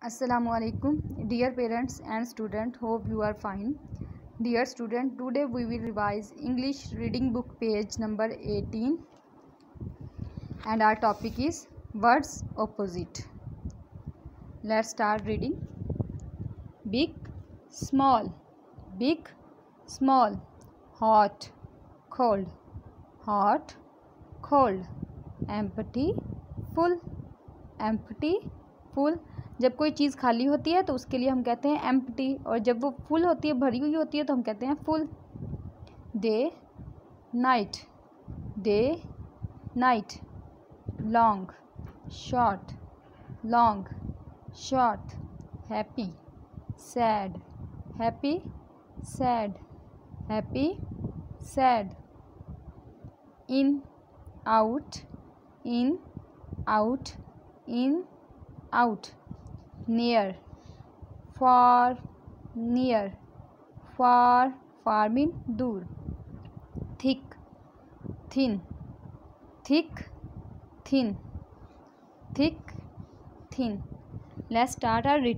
Assalamualaikum, dear parents and student. Hope you are fine. Dear student, today we will revise English reading book page number 18 and our topic is words opposite. Let's start reading. Big, small, big, small, hot, cold, hot, cold, empty, full, empty, full. जब कोई चीज़ खाली होती है तो उसके लिए हम कहते हैं एम्प्टी, और जब वो फुल होती है, भरी हुई होती है, तो हम कहते हैं full. Day night, day night, long short, long short, happy sad, happy sad, happy sad, in out, in out, in out, near, far, near, far, far mean दूर, thick, thin, thick, thin, thick, thin. Let's start our written